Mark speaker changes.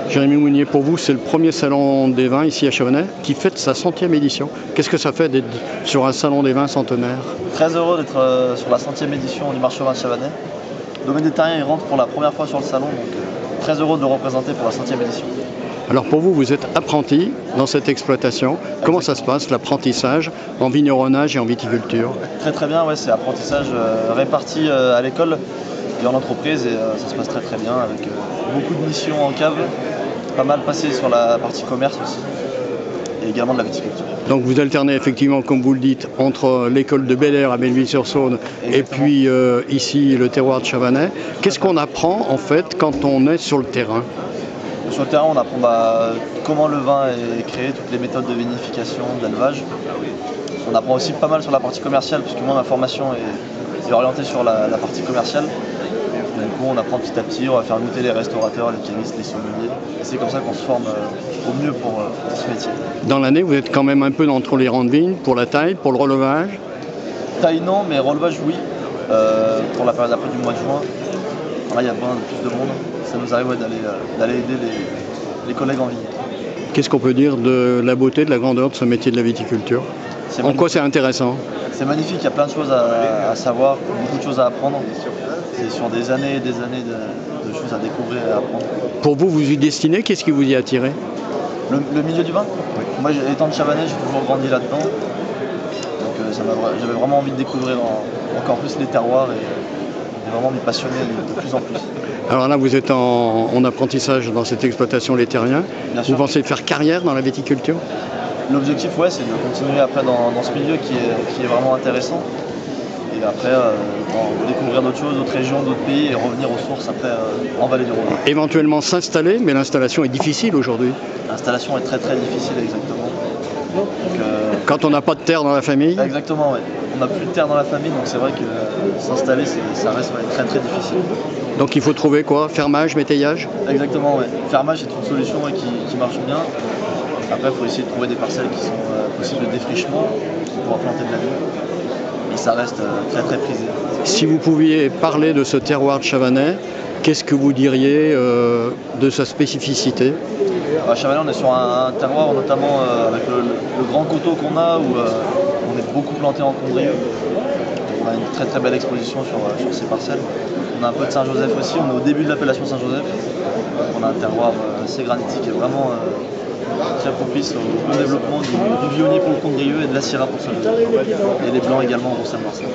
Speaker 1: Jérémy Mounier, pour vous, c'est le premier salon des vins ici à Chavanais qui fête sa 100e édition. Qu'est-ce que ça fait d'être sur un salon des vins centenaire?
Speaker 2: Très heureux d'être sur la 100e édition du marché aux vins de Chavanais. Domaine des Terriens, il rentre pour la première fois sur le salon, donc très heureux de le représenter pour la 100e édition.
Speaker 1: Alors pour vous, vous êtes apprenti dans cette exploitation. Comment ça se passe, l'apprentissage en vigneronnage et en viticulture?
Speaker 2: Très très bien, ouais, c'est apprentissage réparti à l'école et en entreprise et ça se passe très très bien avec beaucoup de missions en cave, pas mal passé sur la partie commerce aussi et également de la viticulture.
Speaker 1: Donc vous alternez effectivement, comme vous le dites, entre l'école de Bel-Air à Belleville-sur-Saône et puis ici le terroir de Chavanais. Qu'est-ce qu'on apprend en fait quand on est sur le terrain?
Speaker 2: Sur le terrain, on apprend comment le vin est créé, toutes les méthodes de vinification, d'élevage. On apprend aussi pas mal sur la partie commerciale, puisque moi ma formation est orientée sur la partie commerciale. Et du coup, on apprend petit à petit, on va faire goûter les restaurateurs, les cavistes, les sommeliers. Et c'est comme ça qu'on se forme au mieux pour ce métier.
Speaker 1: Dans l'année, vous êtes quand même un peu entre les rangs de vignes, pour la taille, pour le relevage?
Speaker 2: Taille non, mais relevage oui, pour la période après du mois de juin. Là, il y a besoin de plus de monde. Ça nous arrive d'aller aider les collègues en vigne.
Speaker 1: Qu'est-ce qu'on peut dire de la beauté, de la grandeur de ce métier de la viticulture? En quoi c'est intéressant?
Speaker 2: C'est magnifique, il y a plein de choses à savoir, beaucoup de choses à apprendre. C'est sur des années et des années de choses à découvrir et à apprendre.
Speaker 1: Pour vous, vous y destinez, qu'est-ce qui vous y a attiré?
Speaker 2: Le milieu du vin? Oui. Moi, étant de Chavanais, j'ai toujours grandi là-dedans. Donc j'avais vraiment envie de découvrir encore plus les terroirs et vraiment m'y passionner de plus en plus.
Speaker 1: Alors là, vous êtes en apprentissage dans cette exploitation Les Terriens. Vous pensez faire carrière dans la viticulture?
Speaker 2: L'objectif, ouais, c'est de continuer après dans ce milieu qui est vraiment intéressant. Et après, découvrir d'autres choses, d'autres régions, d'autres pays et revenir aux sources après en Vallée du Rhône.
Speaker 1: Éventuellement s'installer, mais l'installation est difficile aujourd'hui.
Speaker 2: L'installation est très très difficile, exactement. Donc,
Speaker 1: quand on n'a pas de terre dans la famille?
Speaker 2: Exactement, oui. On n'a plus de terre dans la famille, donc c'est vrai que s'installer, ça reste très très difficile.
Speaker 1: Donc il faut trouver quoi? Fermage, métayage?
Speaker 2: Exactement, oui. Fermage est une solution qui marche bien. Après, il faut essayer de trouver des parcelles qui sont possibles de défrichement pour pouvoir planter de la vigne. Et ça reste très très prisé.
Speaker 1: Si vous pouviez parler de ce terroir de Chavanais, qu'est-ce que vous diriez de sa spécificité?
Speaker 2: À Chavanais, on est sur un terroir, notamment avec le grand coteau qu'on a, où on est beaucoup planté en Condrieu. On a une très très belle exposition sur ces parcelles. On a un peu de Saint-Joseph aussi, on est au début de l'appellation Saint-Joseph. On a un terroir assez granitique et vraiment très propice au développement du Viognier pour le Condrieu et de la Syrah pour Saint-Joseph. Et les blancs également pour Saint-Marcel.